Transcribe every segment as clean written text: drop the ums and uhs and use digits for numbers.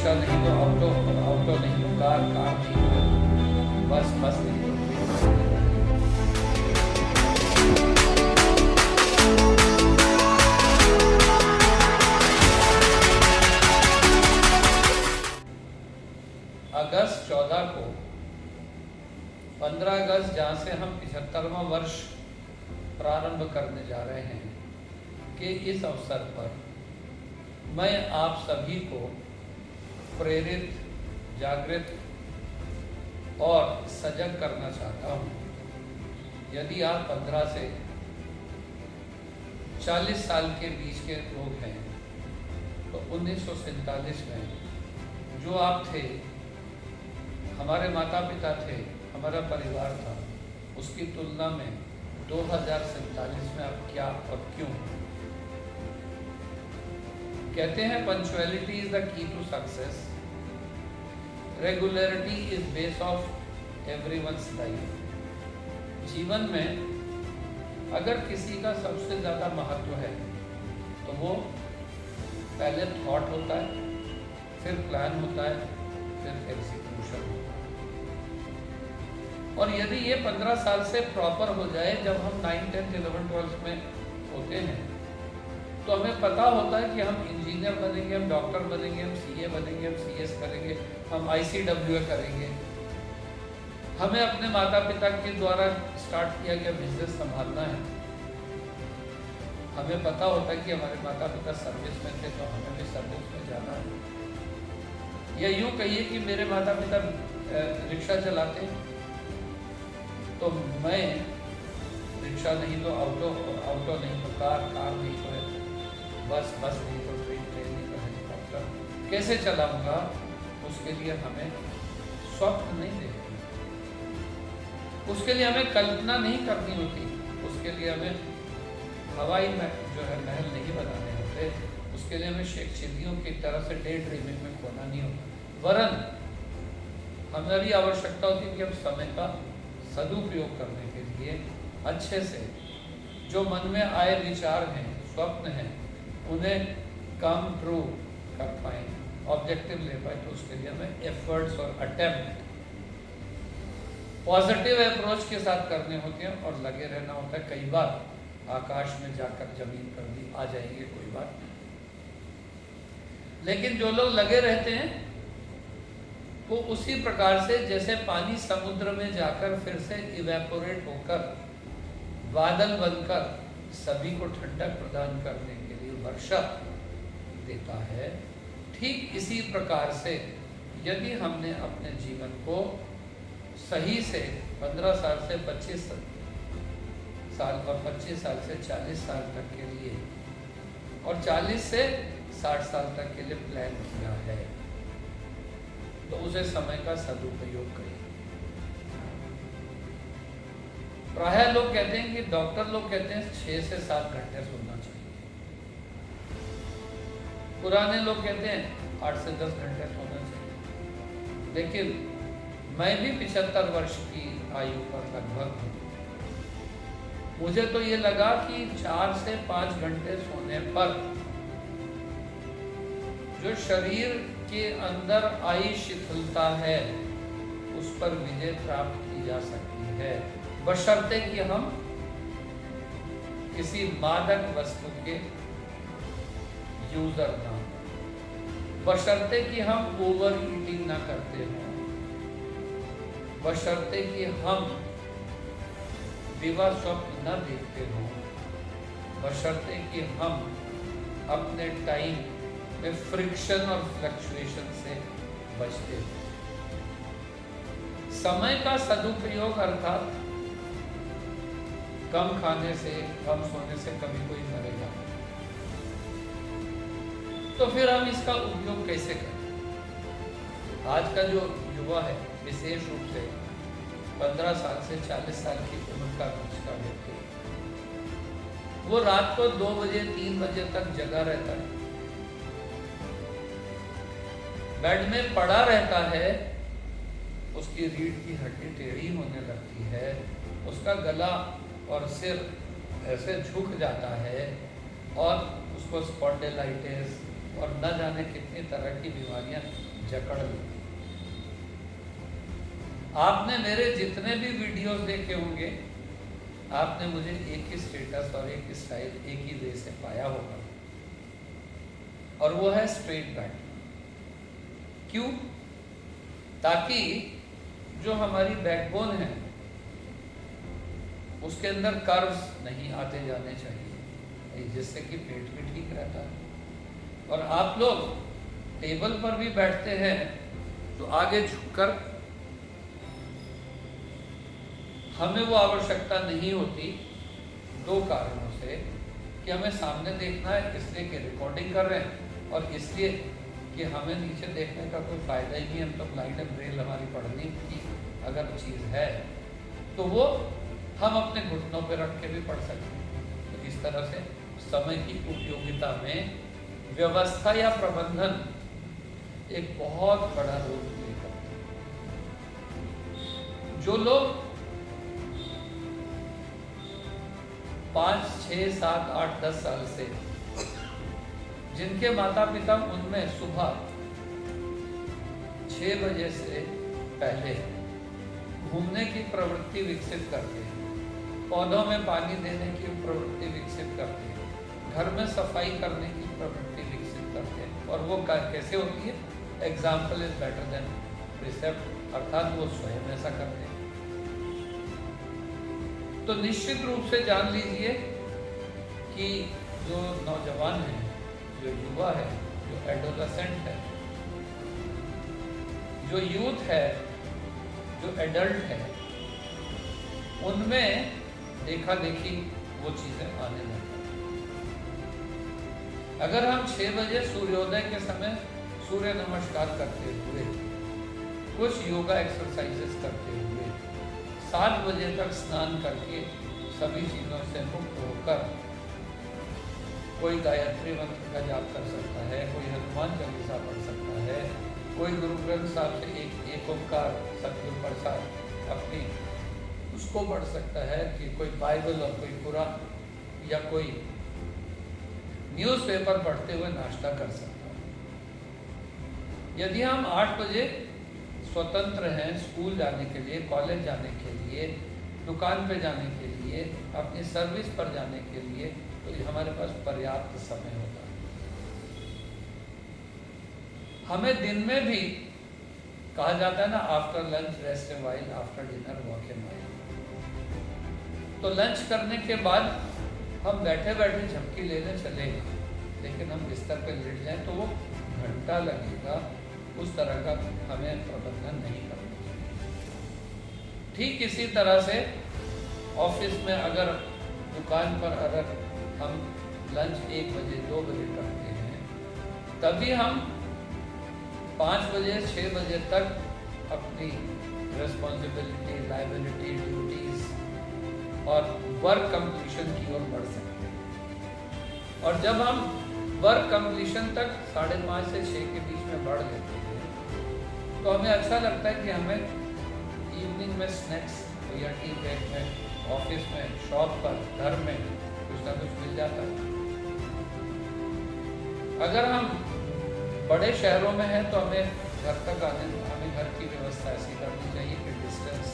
Rickshaw नहीं तो auto, auto नहीं तो कार, कार नहीं तो बस, बस नहीं तो ट्रेन। अगस्त 14 को 15 अगस्त जहाँ से हम 75वां वर्ष प्रारंभ करने जा रहे हैं कि इस अवसर पर मैं आप सभी को प्रेरित, जागृत और सजग करना चाहता हूँ। यदि आप 15 से 40 साल के बीच के लोग हैं तो 1947 में जो आप थे, हमारे माता पिता थे, हमारा परिवार था, उसकी तुलना में 2047 में आप क्या और क्यों? कहते हैं punctuality is the key to success, regularity is base of everyone's life. जीवन में अगर किसी का सबसे ज्यादा महत्व है तो वो पहले थॉट होता है, फिर प्लान होता है, फिर एग्जीक्यूशन होता है। और यदि ये 15 साल से प्रॉपर हो जाए, जब हम 9, 10, 11, 12 में होते हैं तो हमें पता होता है कि हम इंजीनियर बनेंगे, हम डॉक्टर बनेंगे, हम सीए बनेंगे, हम सीएस करेंगे, हम आईसीडब्ल्यू करेंगे। हमें अपने माता पिता के द्वारा स्टार्ट किया गया बिजनेस संभालना है। हमें पता होता है कि हमारे माता पिता सर्विस में थे तो हमें भी सर्विस में जाना है। या यूँ कहिए कि मेरे माता पिता रिक्शा चलाते हैं तो मैं रिक्शा नहीं तो ऑटो, ऑटो नहीं तो कार, कार नहीं तो बस, बस नहीं तो ट्रेन, ट्रेन नहीं तो हेलीकॉप्टर कैसे चलाऊंगा? उसके लिए हमें स्वप्न नहीं देखते, उसके लिए हमें कल्पना नहीं करनी होती, उसके लिए हमें हवाई जो है महल नहीं बनाने होते, उसके लिए हमें चिड़ियों की तरह से डे ड्रीमिंग में खोना नहीं होता। वरन हमारी आवश्यकता होती है कि हम समय का सदुपयोग करने के लिए अच्छे से जो मन में आए विचार हैं, स्वप्न हैं, उन्हें कम ट्रू कर पाए, ऑब्जेक्टिव ले पाए। तो उसके लिए हमें एफर्ट्स और अटेम्प्ट पॉजिटिव अप्रोच के साथ करने होते हैं और लगे रहना होता है। कई बार आकाश में जाकर जमीन पर भी आ जाएंगे, कोई बात नहीं। लेकिन जो लोग लगे रहते हैं वो उसी प्रकार से जैसे पानी समुद्र में जाकर फिर से इवेपोरेट होकर बादल बनकर सभी को ठंडक प्रदान करने के लिए वर्षा देता है, ठीक इसी प्रकार से यदि हमने अपने जीवन को सही से 15 साल से 25 साल और 25 साल से 40 साल तक के लिए और 40 से 60 साल तक के लिए प्लान किया है तो उसे समय का सदुपयोग करें। प्रायः लोग कहते हैं कि डॉक्टर लोग कहते हैं 6 से 7 घंटे सोना चाहिए, पुराने लोग कहते हैं 8 से 10 घंटे सोना चाहिए। लेकिन मैं भी 75 वर्ष की आयु पर लगभग हूँ। मुझे तो ये लगा कि 4 से 5 घंटे सोने पर जो शरीर के अंदर आई शिथिलता है उस पर विजय प्राप्त की जा सकती है, बशर्ते कि हम किसी मादक वस्तु के यूजर ना हो, बशर्ते कि हम ओवर ईटिंग ना करते हों, बशर्ते कि हम विवाह स्वप्न न देखते हों, बशर्ते कि हम अपने टाइम में फ्रिक्शन और फ्लक्चुएशन से बचते हैं। समय का सदुपयोग अर्थात कम खाने से, कम सोने से कभी कोई मरेगा, तो फिर हम इसका उपयोग कैसे करें? आज का जो युवा है, विशेष रूप से 15 साल से 40 साल की उम्र का व्यक्ति, वो रात को 2 बजे 3 बजे तक जगा रहता है, बेड में पड़ा रहता है, उसकी रीढ़ की हड्डी टेढ़ी होने लगती है, उसका गला और सिर ऐसे झुक जाता है और उसको स्पॉन्डिलाइटिस और न जाने कितनी तरह की बीमारियां जकड़ लेती। आपने मेरे जितने भी वीडियोस देखे होंगे, आपने मुझे एक ही स्टेटस और एक ही स्टाइल, एक ही वे से पाया होगा, और वो है स्ट्रेट बैठ। क्यों? ताकि जो हमारी बैकबोन है उसके अंदर कर्व्स नहीं आते जाने चाहिए, जिससे कि पेट भी ठीक रहता है। और आप लोग टेबल पर भी बैठते हैं तो आगे झुककर, हमें वो आवश्यकता नहीं होती दो कारणों से, कि हमें सामने देखना है इसलिए कि रिकॉर्डिंग कर रहे हैं, और इसलिए कि हमें नीचे देखने का कोई फ़ायदा ही नहीं। हम तो ब्लाइंड एंड ब्रेल हमारी पढ़ने की अगर चीज़ है तो वो हम अपने घुटनों पर रख के भी पढ़ सकते हैं। तो इस तरह से समय की उपयोगिता में व्यवस्था या प्रबंधन एक बहुत बड़ा रोल प्ले करता है। जो लोग 5, 6, 7, 8, 10 साल से, जिनके माता पिता उनमें सुबह 6 बजे से पहले घूमने की प्रवृत्ति विकसित करते हैं, पौधों में पानी देने की प्रवृत्ति विकसित करते हैं, घर में सफाई करने की प्रवृत्ति विकसित करते हैं, और वो कैसे होती है? Example is better than precept, अर्थात वो स्वयं ऐसा करते हैं। तो निश्चित रूप से जान लीजिए कि जो नौजवान है, जो युवा है, जो एडोलेसेंट है, जो यूथ है, जो एडल्ट है, उनमें देखा देखी वो चीजें आने लगती। अगर हम 6 बजे सूर्योदय के समय सूर्य नमस्कार करते हुए, कुछ योगा एक्सरसाइजेस करते हुए, 7 बजे तक स्नान करके सभी चीज़ों से मुक्त होकर कोई गायत्री मंत्र का जाप कर सकता है, कोई हनुमान चालीसा पढ़ सकता है, कोई गुरु ग्रंथ साहब से एक ओंकार सतगुरु प्रसाद अपनी उसको पढ़ सकता है, कि कोई बाइबल और कोई कुरान या कोई न्यूज़पेपर पढ़ते हुए नाश्ता कर सकता है। यदि हम 8 बजे स्वतंत्र हैं स्कूल जाने के लिए, कॉलेज जाने के लिए, दुकान पे जाने के लिए, अपनी सर्विस पर जाने के लिए, तो हमारे पास पर्याप्त समय होता है। हमें दिन में भी कहा जाता है ना, आफ्टर लंच रेस्ट ए व्हाइल, आफ्टर डिनर वॉक ए माइल। तो लंच करने के बाद हम बैठे बैठे झपकी लेने चलेंगे, लेकिन हम बिस्तर पे लेट जाएं तो वो घंटा लगेगा। उस तरह का हमें प्रबंधन नहीं करना चाहिए। ठीक इसी तरह से ऑफिस में, अगर दुकान पर अगर हम लंच 1 बजे 2 बजे करते हैं, तभी हम 5 बजे 6 बजे तक अपनी रिस्पॉन्सिबिलिटी, लायबिलिटी, ड्यूटीज और वर्क कंप्लीशन की ओर बढ़ सकते हैं। और जब हम वर्क कंप्लीशन तक 5:30 से 6 के बीच में बढ़ लेते हैं, तो हमें अच्छा लगता है कि हमें इवनिंग में स्नैक्स या टी ब्रेक में, ऑफिस में, शॉप पर, घर में कुछ ना कुछ मिल जाता है। अगर हम बड़े शहरों में हैं तो हमें घर तक आने, हमें घर की व्यवस्था ऐसी करनी चाहिए कि डिस्टेंस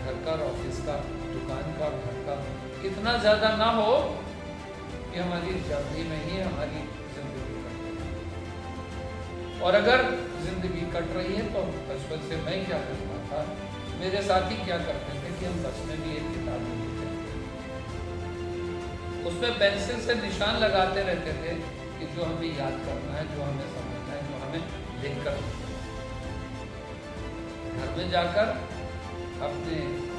घर का और ऑफिस का, दुकान का और घर का इतना ज़्यादा ना हो कि हमारी जर्नी में ही हमारी जिंदगी कट जाए। और अगर जिंदगी कट रही है तो बचपन से मैं क्या करता था, मेरे साथी क्या करते थे कि हम बस में भी एक किताब लेते थे, उसमें पेंसिल से निशान लगाते रहते थे कि जो हमें याद करना है, जो हमें समझना है, जो हमें लिख कर घर में जाकर अपने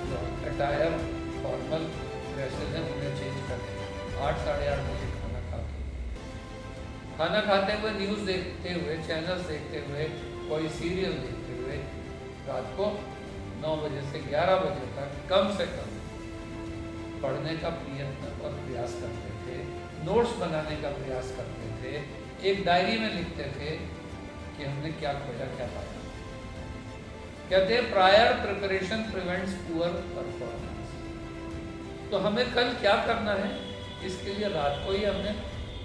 जो अटायर फॉर्मल ड्रेसेज हैं उन्हें चेंज करके 8, साढ़े 8 बजे खाना खाते हुए, न्यूज़ देखते हुए, चैनल्स देखते हुए, कोई सीरियल देखते हुए रात को 9 बजे से 11 बजे तक कम से कम पढ़ने का प्रयत्न और प्रयास करते थे, नोट्स बनाने का प्रयास करते थे, एक डायरी में लिखते थे कि हमने क्या खोजा, क्या पाया। कहते हैं prior preparation prevents poor performance. तो हमें कल क्या करना है, इसके लिए रात को ही हमने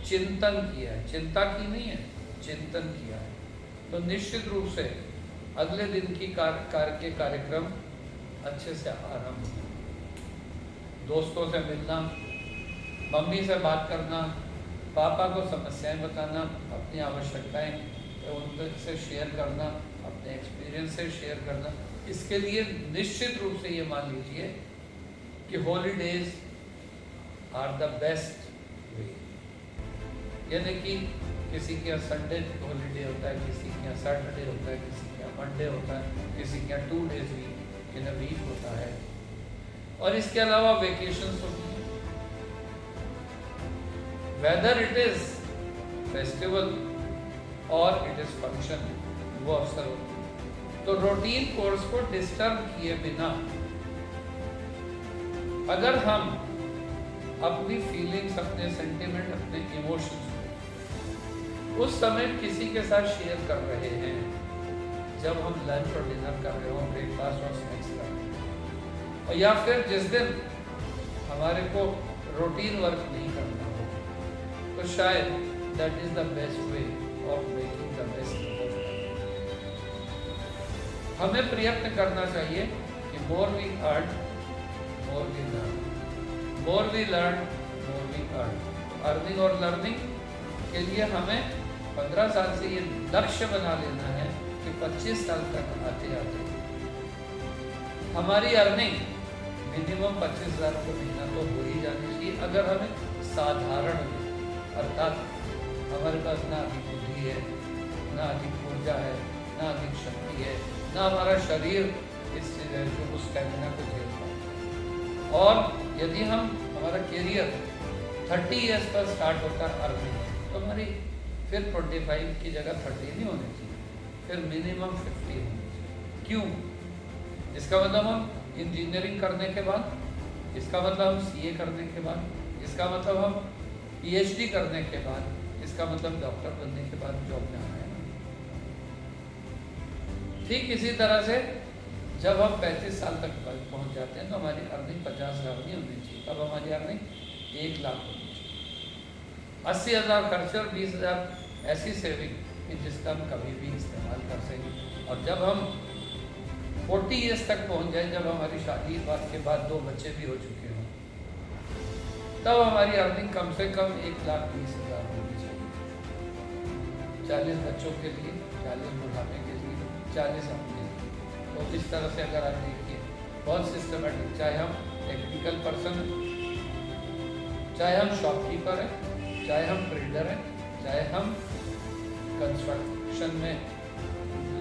चिंतन किया है, चिंता की नहीं है, चिंतन किया है। तो निश्चित रूप से अगले दिन की कार्यक्रम अच्छे से आरंभ हो। दोस्तों से मिलना, मम्मी से बात करना, पापा को समस्याएं बताना, अपनी आवश्यकताएं उनसे शेयर करना, अपने एक्सपीरियंस से शेयर करना। इसके लिए निश्चित रूप से ये मान लीजिए कि holidays are the best way. यानी कि किसी के यहाँ संडे हॉलीडे होता है, किसी के यहाँ सैटरडे होता है, किसी के यहाँ मंडे होता है, किसी के यहाँ 2 days इन अ वीक होता है, और इसके अलावा वेकेशंस होती हैं। वेदर इट इज फेस्टिवल और इट इज फंक्शन, वो अवसर होते हैं। तो रूटीन कोर्स को डिस्टर्ब किए बिना अगर हम अपनी फीलिंग्स, अपने सेंटिमेंट, अपने इमोशंस उस समय किसी के साथ शेयर कर रहे हैं, जब हम लंच और डिनर कर रहे हो, ब्रेकफास्ट और स्नैक्स कर रहे हो, और या फिर जिस दिन हमारे को रूटीन वर्क नहीं करना हो, तो शायद that is the best way of making the best. हमें प्रयत्न करना चाहिए कि more we earn more we learn, more we learn more we earn. Earning और लर्निंग के लिए हमें 15 साल से ये लक्ष्य बना लेना है कि 25 साल तक आते आते हमारी अर्निंग मिनिमम 25,000 रुपये महीना तो हो ही जानी चाहिए। अगर हमें साधारण, अर्थात हमारे पास ना अधिक बुद्धि है, ना अधिक ऊर्जा है, ना अधिक शक्ति है, ना हमारा शरीर इस उस स्टैमिना को झेल पाए, और यदि हम हमारा कैरियर 30 ईयर्स पर स्टार्ट होता है अर्निंग, तो हमारी फिर 25 की जगह 30 नहीं होनी चाहिए, फिर मिनिमम 50 होनी चाहिए। क्यों? इसका मतलब हम इंजीनियरिंग करने के बाद, इसका मतलब हम सीए करने के बाद, इसका मतलब हम पीएचडी करने के बाद, इसका मतलब डॉक्टर बनने के बाद जॉब में आना है। ठीक इसी तरह से जब हम 35 साल तक पहुंच जाते हैं तो हमारी अर्निंग 50,000 नहीं होनी चाहिए, तब हमारी अर्निंग 1 लाख होनी चाहिए। 80,000 खर्चे और 20,000 ऐसी सेविंग जिसका हम कभी भी इस्तेमाल कर सकें। और जब हम 40 ईयर्स तक पहुंच जाए, जब हमारी शादी के बाद 2 बच्चे भी हो चुके हों, तब हमारी अर्निंग कम से कम 1,20,000 होनी चाहिए। 40 बच्चों के लिए, 40 बुढ़ापे के लिए, 40 अपने लिए। तो इस तरह से अगर आप देखिए, बहुत सिस्टमेटिक, चाहे हम टेक्निकल पर्सन हैं, चाहे हम शॉपकीपर हैं, चाहे हम ट्रेडर हैं, चाहे हम कंस्ट्रक्शन में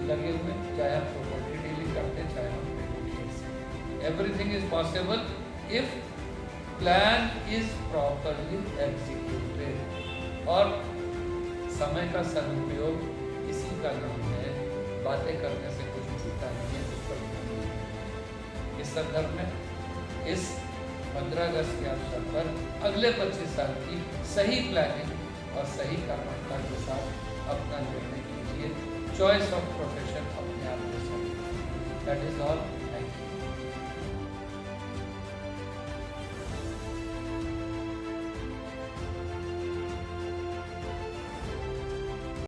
लगे हुए, चाहे हम प्रॉपर्टी डीलिंग करते हैं, चाहे हम everything is possible if plan is properly executed. और समय का सदुपयोग इसी का नाम है। बातें करने से कुछ छूटा नहीं है, उस पर ध्यान दीजिए। इस संदर्भ में इस 15 अगस्त के अवसर पर अगले 25 साल की सही प्लानिंग और सही कर्मठता के साथ अपना निर्णय कीजिए। चॉइस ऑफ प्रोफेशन अपने आप में सही। That is all.